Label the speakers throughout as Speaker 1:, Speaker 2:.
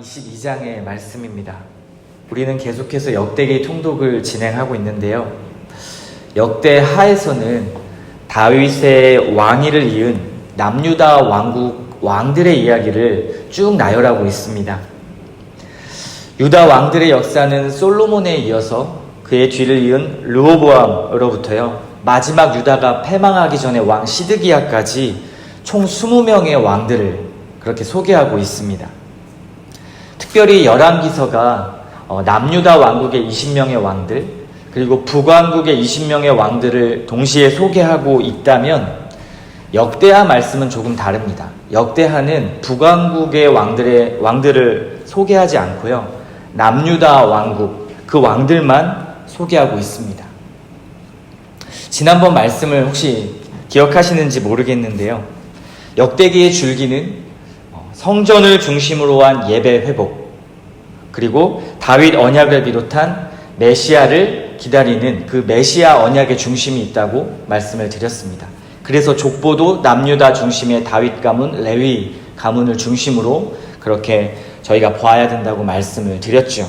Speaker 1: 22장의 말씀입니다. 우리는 계속해서 역대기 통독을 진행하고 있는데요. 역대 하에서는 다윗의 왕위를 이은 남유다 왕국 왕들의 이야기를 쭉 나열하고 있습니다. 유다 왕들의 역사는 솔로몬에 이어서 그의 뒤를 이은 르호보암으로부터요, 마지막 유다가 패망하기 전에 왕 시드기야까지 총 20명의 왕들을 그렇게 소개하고 있습니다. 특별히 열왕기서가 남유다 왕국의 20명의 왕들, 그리고 북왕국의 20명의 왕들을 동시에 소개하고 있다면 역대하 말씀은 조금 다릅니다. 역대하는 북왕국의 왕들을 소개하지 않고요, 남유다 왕국, 그 왕들만 소개하고 있습니다. 지난번 말씀을 혹시 기억하시는지 모르겠는데요. 역대기의 줄기는 성전을 중심으로 한 예배 회복, 그리고 다윗 언약을 비롯한 메시아를 기다리는 그 메시아 언약의 중심이 있다고 말씀을 드렸습니다. 그래서 족보도 남유다 중심의 다윗 가문, 레위 가문을 중심으로 그렇게 저희가 봐야 된다고 말씀을 드렸죠.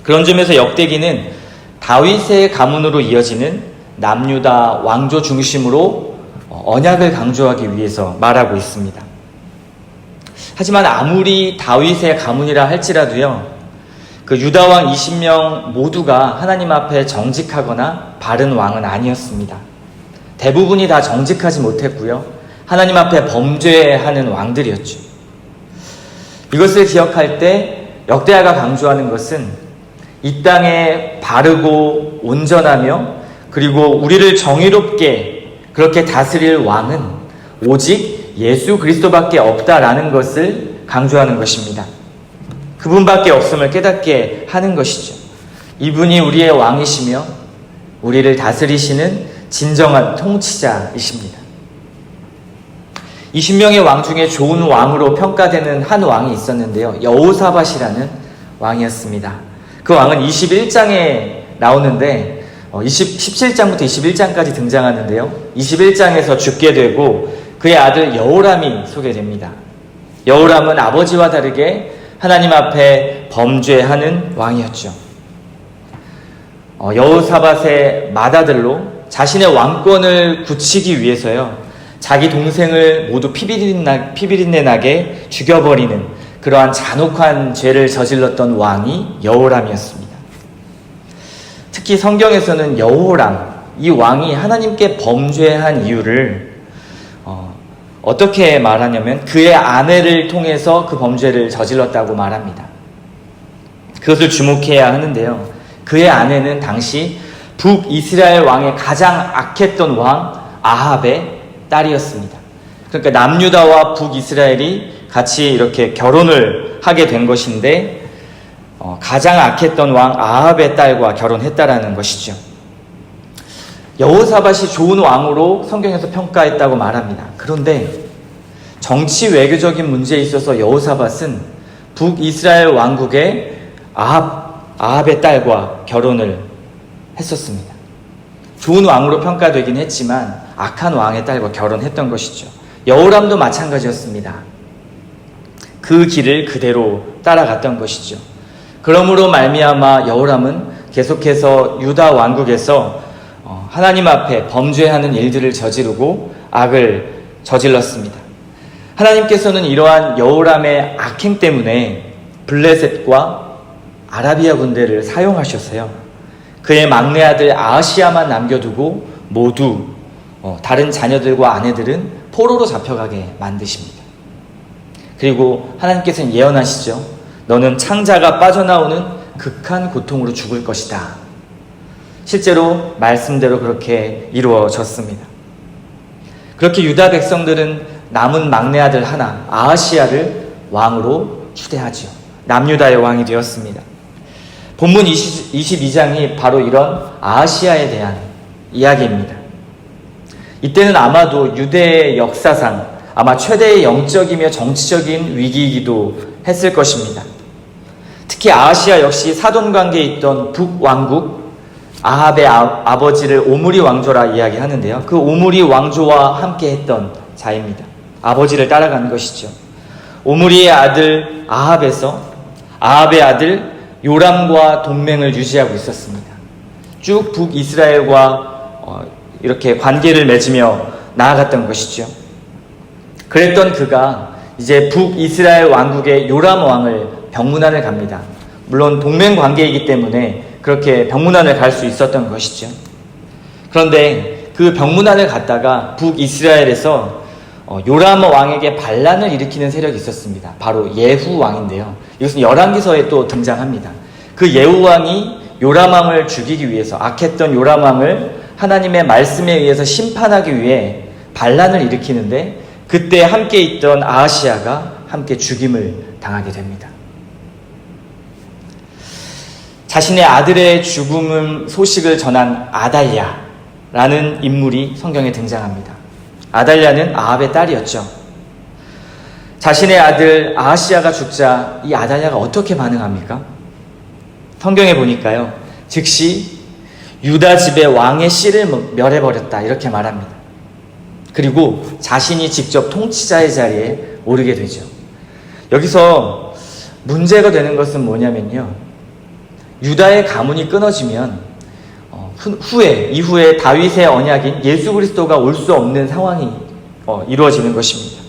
Speaker 1: 그런 점에서 역대기는 다윗의 가문으로 이어지는 남유다 왕조 중심으로 언약을 강조하기 위해서 말하고 있습니다. 하지만 아무리 다윗의 가문이라 할지라도요, 그 유다왕 20명 모두가 하나님 앞에 정직하거나 바른 왕은 아니었습니다. 대부분이 다 정직하지 못했고요, 하나님 앞에 범죄하는 왕들이었죠. 이것을 기억할 때 역대하가 강조하는 것은 이 땅에 바르고 온전하며 그리고 우리를 정의롭게 그렇게 다스릴 왕은 오직 예수 그리스도밖에 없다라는 것을 강조하는 것입니다. 그분밖에 없음을 깨닫게 하는 것이죠. 이분이 우리의 왕이시며 우리를 다스리시는 진정한 통치자이십니다. 20명의 왕 중에 좋은 왕으로 평가되는 한 왕이 있었는데요, 여호사밧이라는 왕이었습니다. 그 왕은 21장에 나오는데 17장부터 21장까지 등장하는데요, 21장에서 죽게 되고 그의 아들 여호람이 소개됩니다. 여호람은 아버지와 다르게 하나님 앞에 범죄하는 왕이었죠. 여호사밧의 맏아들로 자신의 왕권을 굳히기 위해서요, 자기 동생을 모두 피비린내 나게 죽여버리는 그러한 잔혹한 죄를 저질렀던 왕이 여호람이었습니다. 특히 성경에서는 여호람, 이 왕이 하나님께 범죄한 이유를 어떻게 말하냐면 그의 아내를 통해서 그 범죄를 저질렀다고 말합니다. 그것을 주목해야 하는데요, 그의 아내는 당시 북이스라엘 왕의 가장 악했던 왕 아합의 딸이었습니다. 그러니까 남유다와 북이스라엘이 같이 이렇게 결혼을 하게 된 것인데 가장 악했던 왕 아합의 딸과 결혼했다라는 것이죠. 여호사밧이 좋은 왕으로 성경에서 평가했다고 말합니다. 그런데 정치 외교적인 문제에 있어서 여호사밧은 북이스라엘 왕국의 아합의 딸과 결혼을 했었습니다. 좋은 왕으로 평가되긴 했지만 악한 왕의 딸과 결혼했던 것이죠. 여호람도 마찬가지였습니다. 그 길을 그대로 따라갔던 것이죠. 그러므로 말미암아 여호람은 계속해서 유다 왕국에서 하나님 앞에 범죄하는 일들을 저지르고 악을 저질렀습니다. 하나님께서는 이러한 여호람의 악행 때문에 블레셋과 아라비아 군대를 사용하셨어요. 그의 막내 아들 아하시야만 남겨두고 모두 다른 자녀들과 아내들은 포로로 잡혀가게 만드십니다. 그리고 하나님께서는 예언하시죠. 너는 창자가 빠져나오는 극한 고통으로 죽을 것이다. 실제로 말씀대로 그렇게 이루어졌습니다. 그렇게 유다 백성들은 남은 막내 아들 하나, 아하시야를 왕으로 추대하지요. 남유다의 왕이 되었습니다. 본문 22장이 바로 이런 아하시야에 대한 이야기입니다. 이때는 아마도 유대의 역사상 아마 최대의 영적이며 정치적인 위기이기도 했을 것입니다. 특히 아하시야 역시 사돈관계에 있던 북왕국 아합의 아버지를 오므리 왕조라 이야기하는데요, 그 오므리 왕조와 함께 했던 자입니다. 아버지를 따라간 것이죠. 오므리의 아들 아합의 아들 요람과 동맹을 유지하고 있었습니다. 쭉 북이스라엘과 이렇게 관계를 맺으며 나아갔던 것이죠. 그랬던 그가 이제 북이스라엘 왕국의 요람 왕을 병문안을 갑니다. 물론 동맹 관계이기 때문에 그렇게 병문안을 갈 수 있었던 것이죠. 그런데 그 병문안을 갔다가 북이스라엘에서 요람 왕에게 반란을 일으키는 세력이 있었습니다. 바로 예후 왕인데요. 이것은 열왕기서에 또 등장합니다. 그 예후 왕이 요람 왕을 죽이기 위해서, 악했던 요람 왕을 하나님의 말씀에 의해서 심판하기 위해 반란을 일으키는데, 그때 함께 있던 아하시야가 함께 죽임을 당하게 됩니다. 자신의 아들의 죽음 소식을 전한 아달랴라는 인물이 성경에 등장합니다. 아달랴는 아합의 딸이었죠. 자신의 아들 아하시야가 죽자 이 아달랴가 어떻게 반응합니까? 성경에 보니까요, 즉시 유다 집의 왕의 씨를 멸해버렸다 이렇게 말합니다. 그리고 자신이 직접 통치자의 자리에 오르게 되죠. 여기서 문제가 되는 것은 뭐냐면요, 유다의 가문이 끊어지면 이후에 다윗의 언약인 예수 그리스도가 올 수 없는 상황이 이루어지는 것입니다.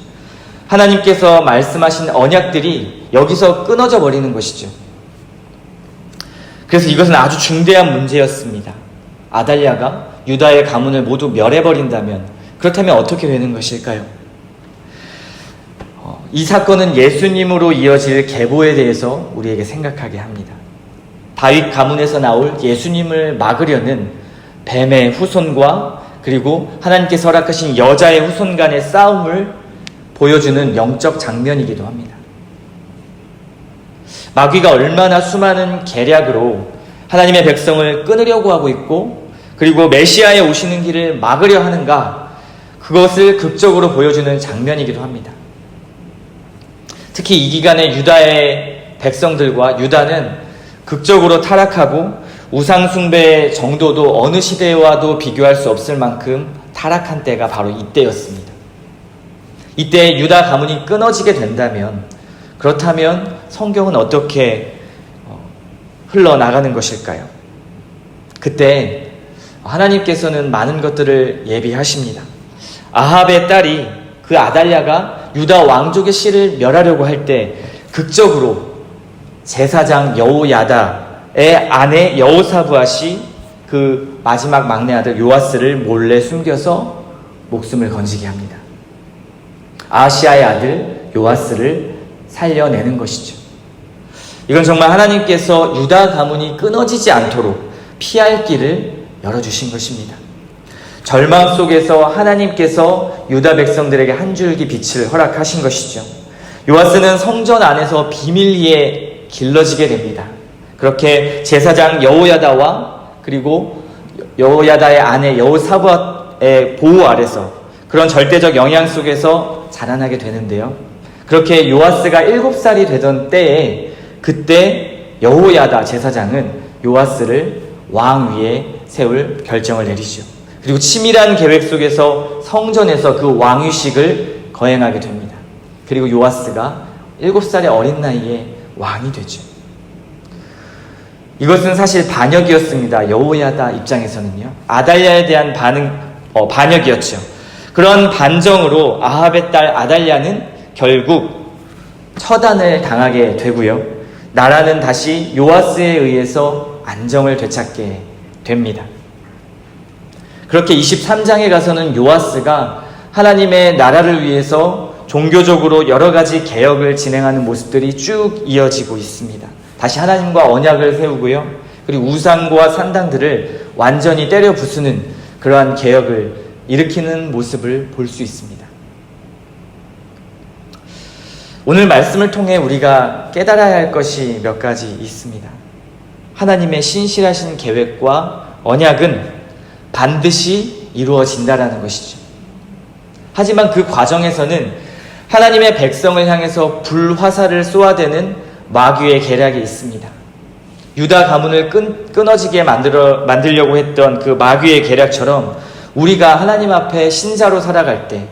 Speaker 1: 하나님께서 말씀하신 언약들이 여기서 끊어져 버리는 것이죠. 그래서 이것은 아주 중대한 문제였습니다. 아달랴가 유다의 가문을 모두 멸해버린다면, 그렇다면 어떻게 되는 것일까요? 이 사건은 예수님으로 이어질 계보에 대해서 우리에게 생각하게 합니다. 다윗 가문에서 나올 예수님을 막으려는 뱀의 후손과 그리고 하나님께서 허락하신 여자의 후손 간의 싸움을 보여주는 영적 장면이기도 합니다. 마귀가 얼마나 수많은 계략으로 하나님의 백성을 끊으려고 하고 있고, 그리고 메시아의 오시는 길을 막으려 하는가, 그것을 극적으로 보여주는 장면이기도 합니다. 특히 이 기간에 유다의 백성들과 유다는 극적으로 타락하고 우상숭배의 정도도 어느 시대와도 비교할 수 없을 만큼 타락한 때가 바로 이때였습니다. 이때 유다 가문이 끊어지게 된다면, 그렇다면 성경은 어떻게 흘러나가는 것일까요? 그때 하나님께서는 많은 것들을 예비하십니다. 아합의 딸이, 그 아달랴가 유다 왕족의 씨를 멸하려고 할 때 극적으로 제사장 여호야다의 아내 여호사부앗이 그 마지막 막내 아들 요아스를 몰래 숨겨서 목숨을 건지게 합니다. 아하시야의 아들 요아스를 살려내는 것이죠. 이건 정말 하나님께서 유다 가문이 끊어지지 않도록 피할 길을 열어주신 것입니다. 절망 속에서 하나님께서 유다 백성들에게 한 줄기 빛을 허락하신 것이죠. 요아스는 성전 안에서 비밀리에 길러지게 됩니다. 그렇게 제사장 여호야다와 그리고 여호야다의 아내 여호사밧의 보호 아래서, 그런 절대적 영향 속에서 자라나게 되는데요. 그렇게 요아스가 7살이 되던 때에, 그때 여호야다 제사장은 요아스를 왕 위에 세울 결정을 내리죠. 그리고 치밀한 계획 속에서 성전에서 그 왕위식을 거행하게 됩니다. 그리고 요아스가 7살의 어린 나이에 왕이 되죠. 이것은 사실 반역이었습니다. 여호야다 입장에서는요. 아달랴에 대한 반역이었죠. 그런 반정으로 아합의 딸 아달랴는 결국 처단을 당하게 되고요. 나라는 다시 요아스에 의해서 안정을 되찾게 됩니다. 그렇게 23장에 가서는 요아스가 하나님의 나라를 위해서 종교적으로 여러 가지 개혁을 진행하는 모습들이 쭉 이어지고 있습니다. 다시 하나님과 언약을 세우고요. 그리고 우상과 산당들을 완전히 때려 부수는 그러한 개혁을 일으키는 모습을 볼 수 있습니다. 오늘 말씀을 통해 우리가 깨달아야 할 것이 몇 가지 있습니다. 하나님의 신실하신 계획과 언약은 반드시 이루어진다라는 것이죠. 하지만 그 과정에서는 하나님의 백성을 향해서 불화살을 쏘아대는 마귀의 계략이 있습니다. 유다 가문을 끊어지게 만들려고 했던 그 마귀의 계략처럼, 우리가 하나님 앞에 신자로 살아갈 때,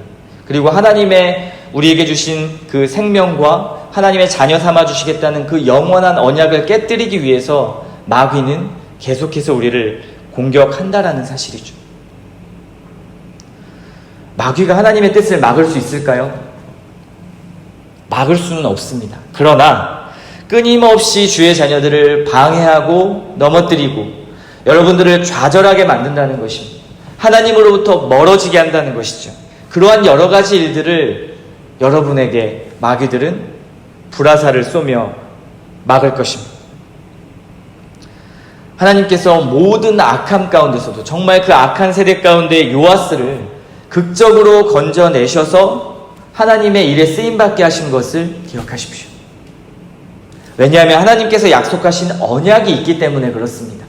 Speaker 1: 그리고 하나님의 우리에게 주신 그 생명과 하나님의 자녀 삼아 주시겠다는 그 영원한 언약을 깨뜨리기 위해서 마귀는 계속해서 우리를 공격한다라는 사실이죠. 마귀가 하나님의 뜻을 막을 수 있을까요? 막을 수는 없습니다. 그러나 끊임없이 주의 자녀들을 방해하고 넘어뜨리고 여러분들을 좌절하게 만든다는 것입니다. 하나님으로부터 멀어지게 한다는 것이죠. 그러한 여러 가지 일들을 여러분에게 마귀들은 불화살을 쏘며 막을 것입니다. 하나님께서 모든 악함 가운데서도 정말 그 악한 세대 가운데 요아스를 극적으로 건져내셔서 하나님의 일에 쓰임받게 하신 것을 기억하십시오. 왜냐하면 하나님께서 약속하신 언약이 있기 때문에 그렇습니다.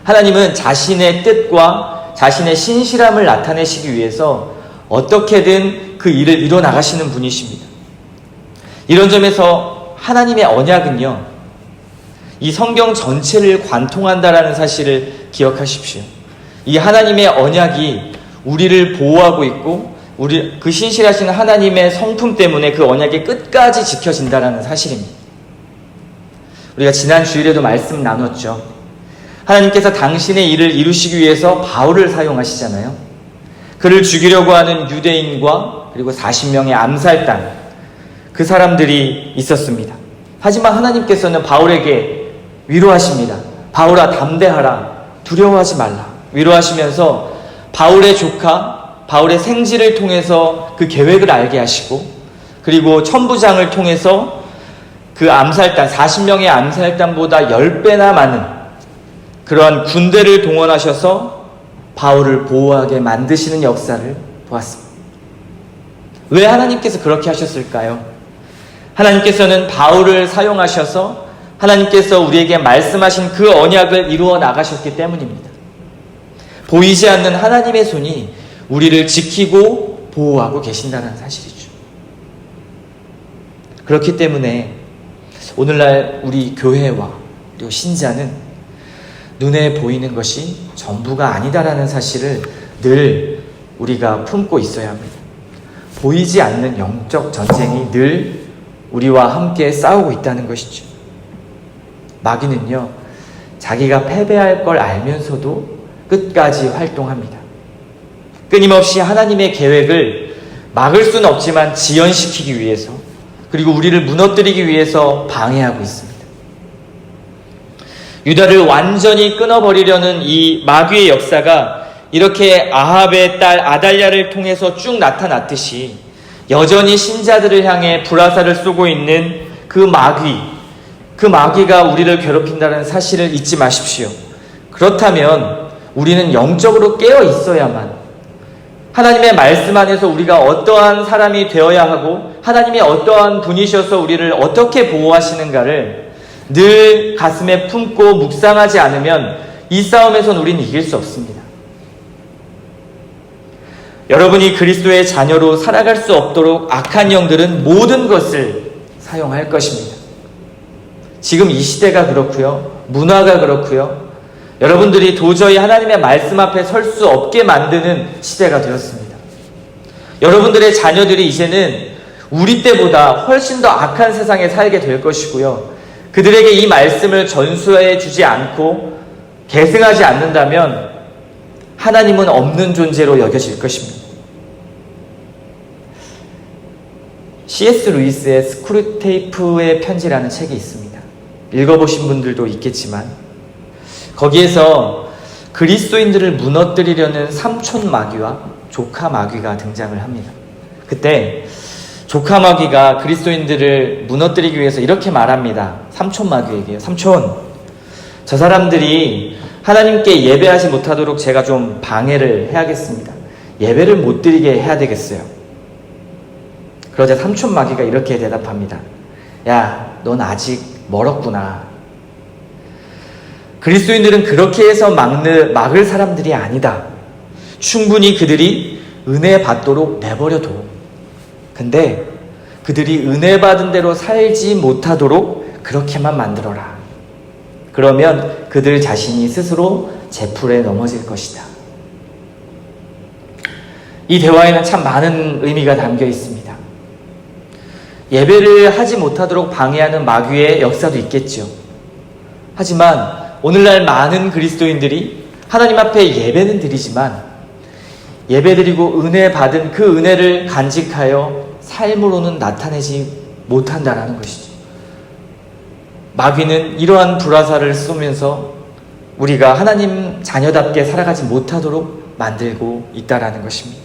Speaker 1: 하나님은 자신의 뜻과 자신의 신실함을 나타내시기 위해서 어떻게든 그 일을 이뤄나가시는 분이십니다. 이런 점에서 하나님의 언약은요, 이 성경 전체를 관통한다라는 사실을 기억하십시오. 이 하나님의 언약이 우리를 보호하고 있고 그 신실하신 하나님의 성품 때문에 그 언약이 끝까지 지켜진다라는 사실입니다. 우리가 지난 주일에도 말씀 나눴죠. 하나님께서 당신의 일을 이루시기 위해서 바울을 사용하시잖아요. 그를 죽이려고 하는 유대인과 그리고 40명의 암살단, 그 사람들이 있었습니다. 하지만 하나님께서는 바울에게 위로하십니다. 바울아, 담대하라. 두려워하지 말라. 위로하시면서 바울의 조카, 바울의 생지를 통해서 그 계획을 알게 하시고, 그리고 천부장을 통해서 그 암살단, 40명의 암살단보다 10배나 많은 그러한 군대를 동원하셔서 바울을 보호하게 만드시는 역사를 보았습니다. 왜 하나님께서 그렇게 하셨을까요? 하나님께서는 바울을 사용하셔서 하나님께서 우리에게 말씀하신 그 언약을 이루어 나가셨기 때문입니다. 보이지 않는 하나님의 손이 우리를 지키고 보호하고 계신다는 사실이죠. 그렇기 때문에 오늘날 우리 교회와 그리고 신자는 눈에 보이는 것이 전부가 아니다라는 사실을 늘 우리가 품고 있어야 합니다. 보이지 않는 영적 전쟁이 늘 우리와 함께 싸우고 있다는 것이죠. 마귀는요, 자기가 패배할 걸 알면서도 끝까지 활동합니다. 끊임없이 하나님의 계획을 막을 수는 없지만 지연시키기 위해서, 그리고 우리를 무너뜨리기 위해서 방해하고 있습니다. 유다를 완전히 끊어버리려는 이 마귀의 역사가 이렇게 아합의 딸 아달랴를 통해서 쭉 나타났듯이 여전히 신자들을 향해 불화살을 쏘고 있는 그 마귀가 우리를 괴롭힌다는 사실을 잊지 마십시오. 그렇다면 우리는 영적으로 깨어 있어야만, 하나님의 말씀 안에서 우리가 어떠한 사람이 되어야 하고 하나님이 어떠한 분이셔서 우리를 어떻게 보호하시는가를 늘 가슴에 품고 묵상하지 않으면 이 싸움에선 우리는 이길 수 없습니다. 여러분이 그리스도의 자녀로 살아갈 수 없도록 악한 영들은 모든 것을 사용할 것입니다. 지금 이 시대가 그렇고요, 문화가 그렇고요, 여러분들이 도저히 하나님의 말씀 앞에 설 수 없게 만드는 시대가 되었습니다. 여러분들의 자녀들이 이제는 우리 때보다 훨씬 더 악한 세상에 살게 될 것이고요, 그들에게 이 말씀을 전수해 주지 않고 계승하지 않는다면 하나님은 없는 존재로 여겨질 것입니다. C.S. 루이스의 스크루테이프의 편지라는 책이 있습니다. 읽어보신 분들도 있겠지만 거기에서 그리스도인들을 무너뜨리려는 삼촌 마귀와 조카 마귀가 등장을 합니다. 그때 조카 마귀가 그리스도인들을 무너뜨리기 위해서 이렇게 말합니다. 삼촌 마귀에게요. 삼촌, 저 사람들이 하나님께 예배하지 못하도록 제가 좀 방해를 해야겠습니다. 예배를 못 드리게 해야 되겠어요. 그러자 삼촌 마귀가 이렇게 대답합니다. 야, 넌 아직 멀었구나. 그리스도인들은 그렇게 해서 막을 사람들이 아니다. 충분히 그들이 은혜 받도록 내버려둬. 근데 그들이 은혜 받은 대로 살지 못하도록 그렇게만 만들어라. 그러면 그들 자신이 스스로 제풀에 넘어질 것이다. 이 대화에는 참 많은 의미가 담겨 있습니다. 예배를 하지 못하도록 방해하는 마귀의 역사도 있겠죠. 하지만 오늘날 많은 그리스도인들이 하나님 앞에 예배는 드리지만 예배드리고 은혜 받은 그 은혜를 간직하여 삶으로는 나타내지 못한다라는 것이죠. 마귀는 이러한 불화살을 쏘면서 우리가 하나님 자녀답게 살아가지 못하도록 만들고 있다라는 것입니다.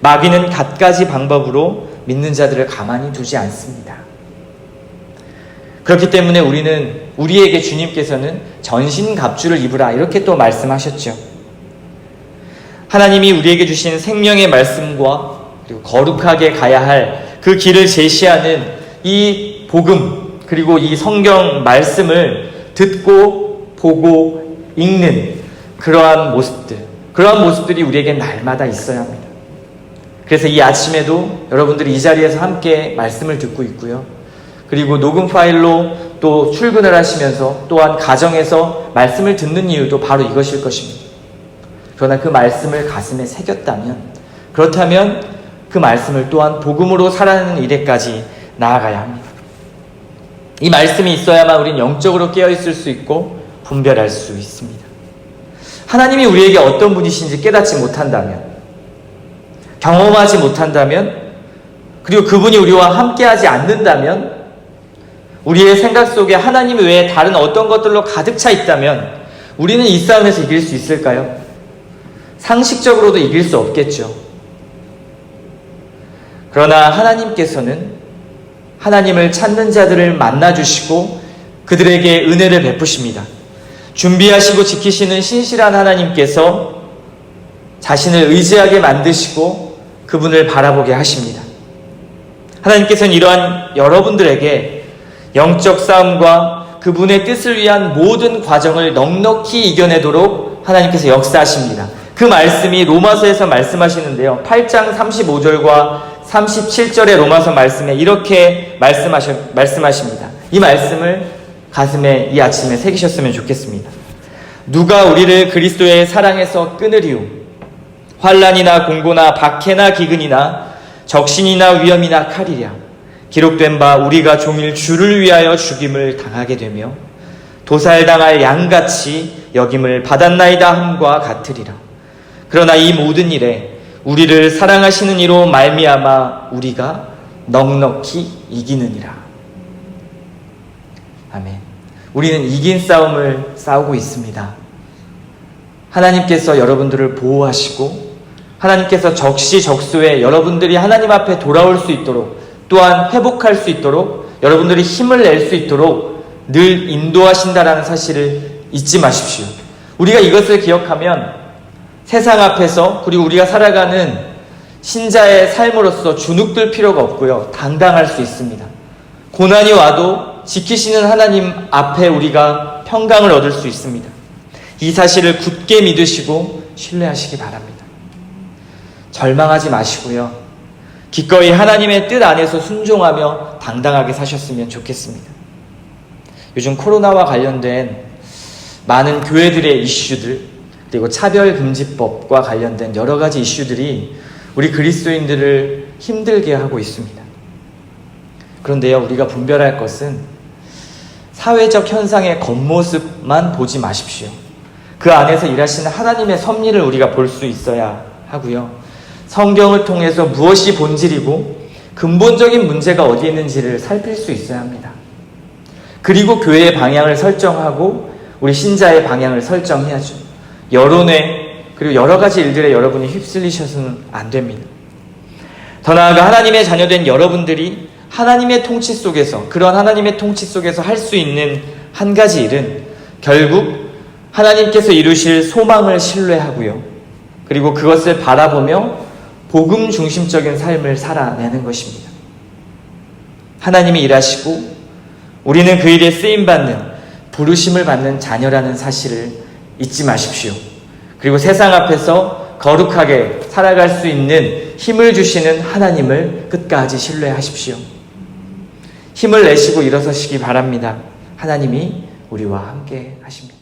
Speaker 1: 마귀는 갖가지 방법으로 믿는 자들을 가만히 두지 않습니다. 그렇기 때문에 우리에게 주님께서는 전신갑주를 입으라 이렇게 또 말씀하셨죠. 하나님이 우리에게 주신 생명의 말씀과 그리고 거룩하게 가야 할 그 길을 제시하는 이 복음 그리고 이 성경 말씀을 듣고 보고 읽는 그러한 모습들이 우리에게 날마다 있어야 합니다. 그래서 이 아침에도 여러분들이 이 자리에서 함께 말씀을 듣고 있고요. 그리고 녹음 파일로 또 출근을 하시면서 또한 가정에서 말씀을 듣는 이유도 바로 이것일 것입니다. 그러나 그 말씀을 가슴에 그렇다면 그 말씀을 또한 복음으로 살아내는 일에까지 나아가야 합니다. 이 말씀이 있어야만 우리는 영적으로 깨어있을 수 있고 분별할 수 있습니다. 하나님이 우리에게 어떤 분이신지 깨닫지 못한다면, 경험하지 못한다면, 그리고 그분이 우리와 함께하지 않는다면, 우리의 생각 속에 하나님 외에 다른 어떤 것들로 가득 차 있다면 우리는 이 싸움에서 이길 수 있을까요? 상식적으로도 이길 수 없겠죠. 그러나 하나님께서는 하나님을 찾는 자들을 만나주시고 그들에게 은혜를 베푸십니다. 준비하시고 지키시는 신실한 하나님께서 자신을 의지하게 만드시고 그분을 바라보게 하십니다. 하나님께서는 이러한 여러분들에게 영적 싸움과 그분의 뜻을 위한 모든 과정을 넉넉히 이겨내도록 하나님께서 역사하십니다. 그 말씀이 로마서에서 말씀하시는데요. 8장 35절과 37절의 로마서 말씀에 이렇게 말씀하십니다. 이 말씀을 가슴에 이 아침에 새기셨으면 좋겠습니다. 누가 우리를 그리스도의 사랑에서 끊으리요? 환난이나 공고나 박해나 기근이나 적신이나 위험이나 칼이랴. 기록된 바 우리가 종일 주를 위하여 죽임을 당하게 되며 도살당할 양같이 여김을 받았나이다 함과 같으리라. 그러나 이 모든 일에 우리를 사랑하시는 이로 말미암아 우리가 넉넉히 이기느니라. 아멘. 우리는 이긴 싸움을 싸우고 있습니다. 하나님께서 여러분들을 보호하시고 하나님께서 적시적소에 여러분들이 하나님 앞에 돌아올 수 있도록 또한 회복할 수 있도록 여러분들이 힘을 낼 수 있도록 늘 인도하신다라는 사실을 잊지 마십시오. 우리가 이것을 기억하면 세상 앞에서 그리고 우리가 살아가는 신자의 삶으로서 주눅들 필요가 없고요. 당당할 수 있습니다. 고난이 와도 지키시는 하나님 앞에 우리가 평강을 얻을 수 있습니다. 이 사실을 굳게 믿으시고 신뢰하시기 바랍니다. 절망하지 마시고요. 기꺼이 하나님의 뜻 안에서 순종하며 당당하게 사셨으면 좋겠습니다. 요즘 코로나와 관련된 많은 교회들의 이슈들 그리고 차별금지법과 관련된 여러 가지 이슈들이 우리 그리스도인들을 힘들게 하고 있습니다. 그런데요, 우리가 분별할 것은 사회적 현상의 겉모습만 보지 마십시오. 그 안에서 일하시는 하나님의 섭리를 우리가 볼 수 있어야 하고요. 성경을 통해서 무엇이 본질이고 근본적인 문제가 어디에 있는지를 살필 수 있어야 합니다. 그리고 교회의 방향을 설정하고 우리 신자의 방향을 설정해야죠. 여론에 그리고 여러 가지 일들에 여러분이 휩쓸리셔서는 안 됩니다. 더 나아가 하나님의 자녀된 여러분들이 하나님의 통치 속에서 그런 하나님의 통치 속에서 할 수 있는 한 가지 일은 결국 하나님께서 이루실 소망을 신뢰하고요. 그리고 그것을 바라보며 복음 중심적인 삶을 살아내는 것입니다. 하나님이 일하시고 우리는 그 일에 쓰임받는 부르심을 받는 자녀라는 사실을 잊지 마십시오. 그리고 세상 앞에서 거룩하게 살아갈 수 있는 힘을 주시는 하나님을 끝까지 신뢰하십시오. 힘을 내시고 일어서시기 바랍니다. 하나님이 우리와 함께 하십니다.